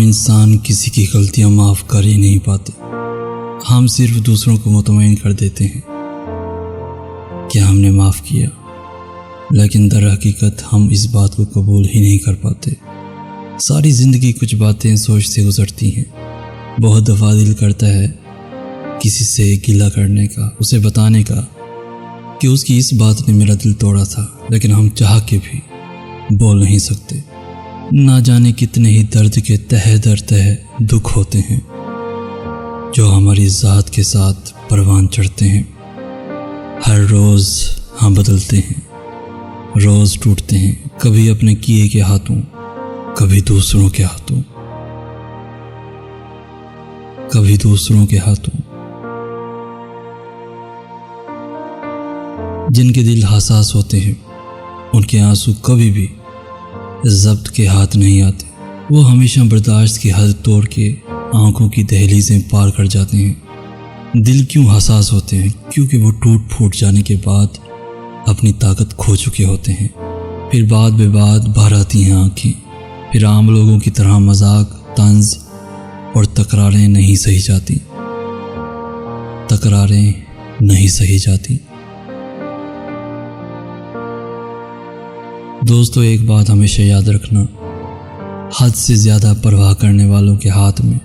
इंसान किसी की गलतियां माफ़ कर ही नहीं पाते। हम सिर्फ दूसरों को मुतमईन कर देते हैं कि हमने माफ़ किया, लेकिन दर हकीकत हम इस बात को कबूल ही नहीं कर पाते। सारी ज़िंदगी कुछ बातें सोच से गुजरती हैं। बहुत दफ़ा दिल करता है किसी से गिला करने का, उसे बताने का कि उसकी इस बात ने मेरा दिल तोड़ा था, लेकिन हम चाह के भी बोल नहीं सकते। ना जाने कितने ही दर्द के तह दर तह दुख होते हैं जो हमारी ज़ात के साथ परवान चढ़ते हैं। हर रोज़ हम बदलते हैं, रोज़ टूटते हैं, कभी अपने किए के हाथों, कभी दूसरों के हाथों, कभी दूसरों के हाथों। जिनके दिल हसास होते हैं उनके आंसू कभी भी ज़ब्त के हाथ नहीं आते। वो हमेशा बर्दाश्त की हद तोड़ के आंखों की दहलीज़ें पार कर जाते हैं। दिल क्यों हसास होते हैं? क्योंकि वो टूट फूट जाने के बाद अपनी ताकत खो चुके होते हैं। फिर बाद बेबाद बाहर आती हैं आँखें। फिर आम लोगों की तरह मजाक, तंज और तकरारें नहीं सही जाती, तकरारें नहीं सही जाती। दोस्तों, एक बात हमेशा याद रखना, हद से ज़्यादा परवाह करने वालों के हाथ में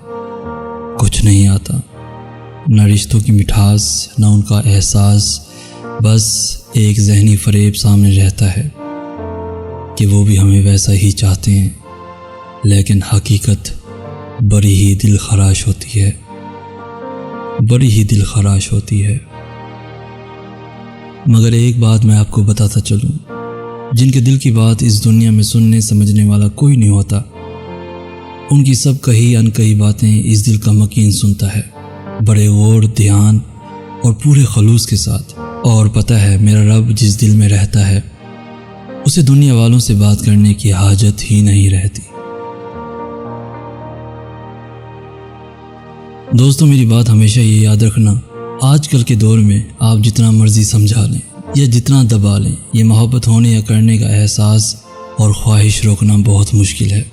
कुछ नहीं आता। न रिश्तों की मिठास, न उनका एहसास, बस एक जहनी फरेब सामने रहता है कि वो भी हमें वैसा ही चाहते हैं, लेकिन हकीकत बड़ी ही दिल खराश होती है, बड़ी ही दिल खराश होती है। मगर एक बात मैं आपको बताता चलूं, जिनके दिल की बात इस दुनिया में सुनने समझने वाला कोई नहीं होता, उनकी सब कही अनकही बातें इस दिल का मकीन सुनता है, बड़े गौर, ध्यान और पूरे खलूस के साथ। और पता है, मेरा रब जिस दिल में रहता है उसे दुनिया वालों से बात करने की हाजत ही नहीं रहती। दोस्तों, मेरी बात हमेशा ये याद रखना, आजकल के दौर में आप जितना मर्जी समझा लें या जितना दबा लें, ये मोहब्बत होने या करने का एहसास और ख्वाहिश रोकना बहुत मुश्किल है।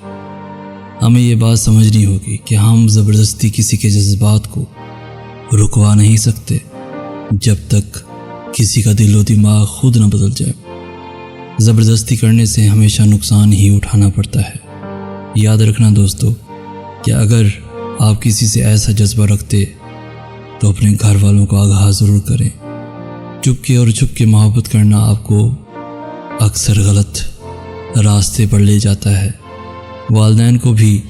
हमें ये बात समझनी होगी कि हम ज़बरदस्ती किसी के जज्बात को रुकवा नहीं सकते जब तक किसी का दिल व दिमाग खुद न बदल जाए। ज़बरदस्ती करने से हमेशा नुकसान ही उठाना पड़ता है। याद रखना दोस्तों कि अगर आप किसी से ऐसा जज्बा रखते तो अपने घर वालों को आगाह ज़रूर करें। चुपके और छुप के मोहब्बत करना आपको अक्सर गलत रास्ते पर ले जाता है। वालिदैन को भी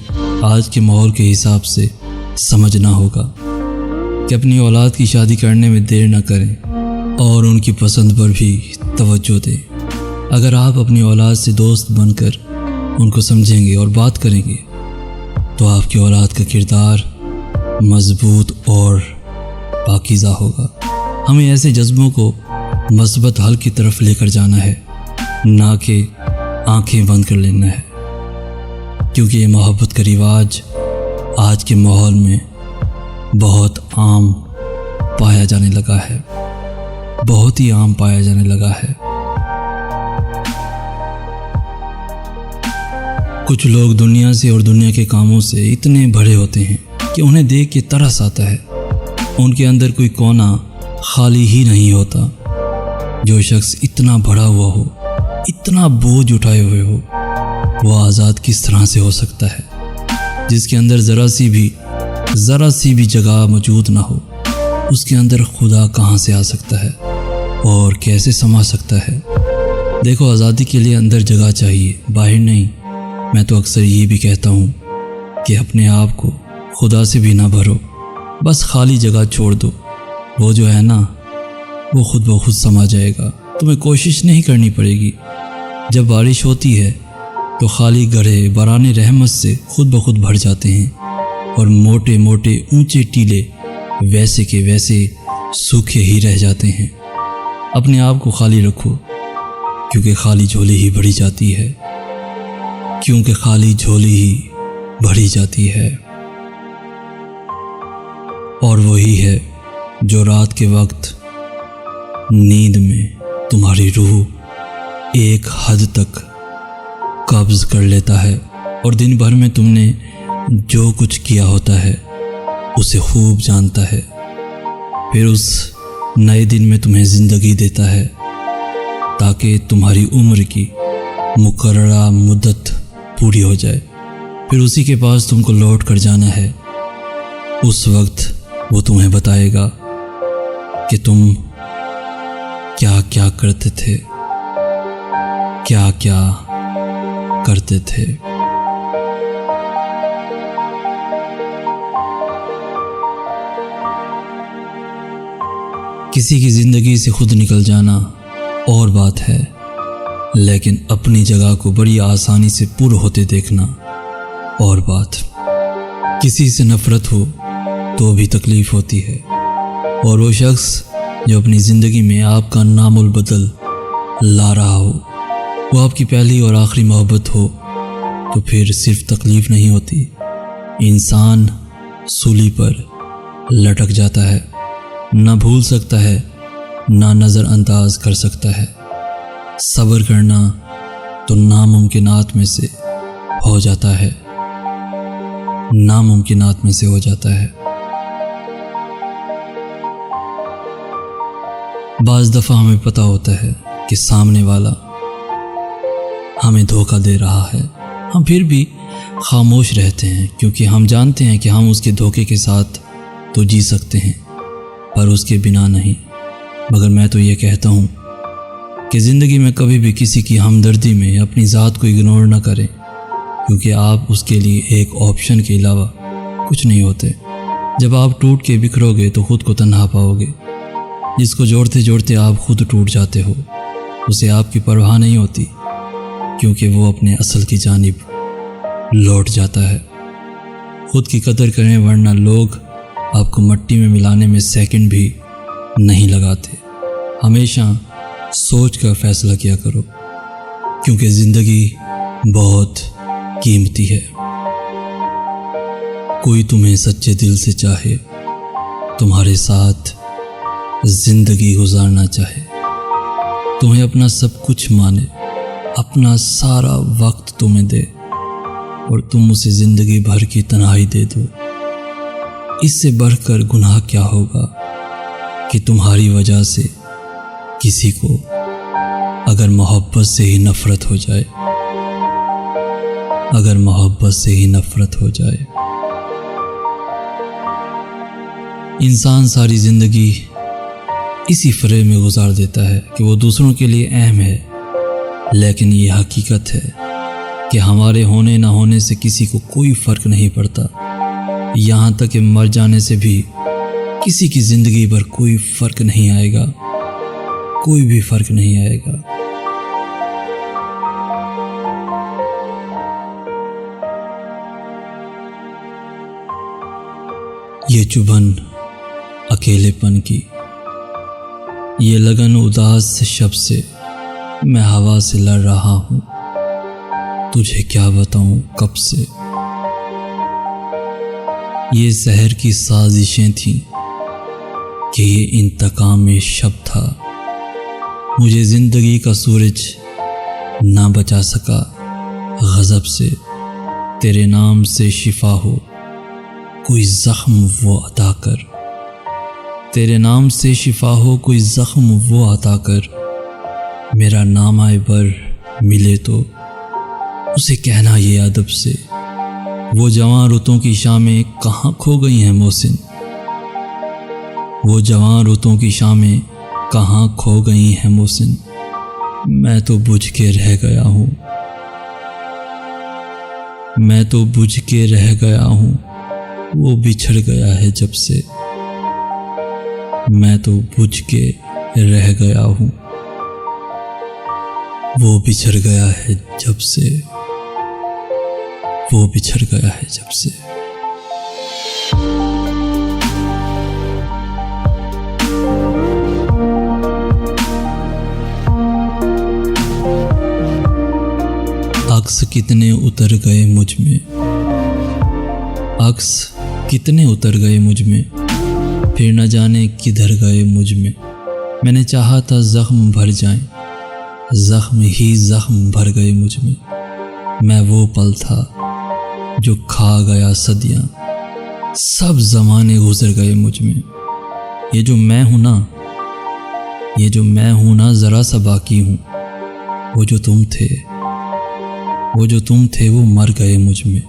आज के माहौल के हिसाब से समझना होगा कि अपनी औलाद की शादी करने में देर न करें और उनकी पसंद पर भी तवज्जो दें। अगर आप अपनी औलाद से दोस्त बनकर उनको समझेंगे और बात करेंगे तो आपकी औलाद का किरदार मजबूत और पाकीज़ा होगा। हमें ऐसे जज्बों को मस्बत हल की तरफ लेकर जाना है, ना कि आंखें बंद कर लेना है, क्योंकि ये मोहब्बत का रिवाज आज के माहौल में बहुत आम पाया जाने लगा है, बहुत ही आम पाया जाने लगा है। कुछ लोग दुनिया से और दुनिया के कामों से इतने भरे होते हैं कि उन्हें देख के तरस आता है। उनके अंदर कोई कोना खाली ही नहीं होता। जो शख्स इतना भरा हुआ हो, इतना बोझ उठाए हुए हो, वो आज़ाद किस तरह से हो सकता है? जिसके अंदर ज़रा सी भी जगह मौजूद ना हो, उसके अंदर खुदा कहाँ से आ सकता है और कैसे समा सकता है? देखो, आज़ादी के लिए अंदर जगह चाहिए, बाहर नहीं। मैं तो अक्सर ये भी कहता हूँ कि अपने आप को खुदा से भी ना भरो, बस खाली जगह छोड़ दो। वो जो है ना, वो खुद ब खुद समा जाएगा। तुम्हें कोशिश नहीं करनी पड़ेगी। जब बारिश होती है तो खाली गड्ढे बराने रहमत से खुद ब खुद भर जाते हैं और मोटे मोटे ऊंचे टीले वैसे के वैसे सूखे ही रह जाते हैं। अपने आप को खाली रखो, क्योंकि खाली झोली ही भरी जाती है, क्योंकि खाली झोली ही भरी जाती है। और वही है जो रात के वक्त नींद में तुम्हारी रूह एक हद तक कब्ज़ कर लेता है और दिन भर में तुमने जो कुछ किया होता है उसे खूब जानता है, फिर उस नए दिन में तुम्हें ज़िंदगी देता है ताकि तुम्हारी उम्र की मुकर्ररा मुद्दत पूरी हो जाए। फिर उसी के पास तुमको लौट कर जाना है। उस वक्त वो तुम्हें बताएगा कि तुम क्या क्या करते थे, क्या क्या करते थे। किसी की ज़िंदगी से खुद निकल जाना और बात है, लेकिन अपनी जगह को बड़ी आसानी से पूरा होते देखना और बात। किसी से नफ़रत हो तो भी तकलीफ़ होती है, और वो शख्स जो अपनी ज़िंदगी में आपका नामुल बदल ला रहा हो वो आपकी पहली और आखिरी मोहब्बत हो तो फिर सिर्फ तकलीफ़ नहीं होती, इंसान सूली पर लटक जाता है, ना भूल सकता है ना नज़रअंदाज कर सकता है। सब्र करना तो नामुमकिनात में से हो जाता है, नामुमकिनात में से हो जाता है। बाज़ दफ़ा हमें पता होता है कि सामने वाला हमें धोखा दे रहा है, हम फिर भी खामोश रहते हैं क्योंकि हम जानते हैं कि हम उसके धोखे के साथ तो जी सकते हैं पर उसके बिना नहीं। मगर मैं तो ये कहता हूँ कि ज़िंदगी में कभी भी किसी की हमदर्दी में अपनी ज़ात को इग्नोर ना करें, क्योंकि आप उसके लिए एक ऑप्शन के अलावा कुछ नहीं होते। जब आप टूट के बिखरोगे तो ख़ुद को तन्हा पाओगे। जिसको जोड़ते जोड़ते आप खुद टूट जाते हो उसे आपकी परवाह नहीं होती, क्योंकि वो अपने असल की जानिब लौट जाता है। खुद की कदर करें, वरना लोग आपको मट्टी में मिलाने में सेकंड भी नहीं लगाते। हमेशा सोच कर फैसला किया करो, क्योंकि ज़िंदगी बहुत कीमती है। कोई तुम्हें सच्चे दिल से चाहे, तुम्हारे साथ ज़िंदगी गुजारना चाहे, तुम्हें अपना सब कुछ माने, अपना सारा वक्त तुम्हें दे और तुम उसे ज़िंदगी भर की तन्हाई दे दो, इससे बढ़कर गुनाह क्या होगा कि तुम्हारी वजह से किसी को अगर मोहब्बत से ही नफ़रत हो जाए, अगर मोहब्बत से ही नफ़रत हो जाए। इंसान सारी ज़िंदगी इसी फ़रेब में गुजार देता है कि वो दूसरों के लिए अहम है, लेकिन ये हकीकत है कि हमारे होने ना होने से किसी को कोई फ़र्क नहीं पड़ता। यहाँ तक कि मर जाने से भी किसी की ज़िंदगी पर कोई फ़र्क नहीं आएगा, कोई भी फ़र्क नहीं आएगा। ये चुभन अकेलेपन की, ये लगन उदास शब से मैं हवा से लड़ रहा हूँ, तुझे क्या बताऊँ कब से। ये सहर की साजिशें थीं कि ये इंतकाम शब था, मुझे ज़िंदगी का सूरज ना बचा सका गज़ब से। तेरे नाम से शिफा हो कोई ज़ख्म वो अता कर, तेरे नाम से शिफा हो कोई ज़ख्म वो अता कर, मेरा नाम आए बर मिले तो उसे कहना ये अदब से। वो जवां रुतों की शामें कहाँ खो गई हैं मोहसिन, वो जवां रुतों की शामें कहाँ खो गई हैं मोहसिन, मैं तो बुझ के रह गया हूँ, मैं तो बुझ के रह गया हूँ, वो बिछड़ गया है जब से, मैं तो बुझ के रह गया हूँ, वो बिछड़ गया है जब से, वो बिछड़ गया है जब से। अक्स कितने उतर गए मुझ में, अक्स कितने उतर गए मुझ में, फिर न जाने किधर गए मुझ में। मैंने चाहा था ज़ख्म भर जाएं, ज़ख्म ही ज़ख्म भर गए मुझ में। मैं वो पल था जो खा गया सदियां, सब ज़माने गुजर गए मुझ में। ये जो मैं हूँ ना, ये जो मैं हूँ ना, ज़रा सा बाकी हूँ। वो जो तुम थे, वो जो तुम थे, वो मर गए मुझ में।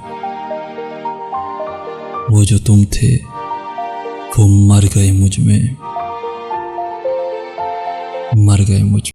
वो जो तुम थे, वो मर गए मुझ में, मर गए मुझ में।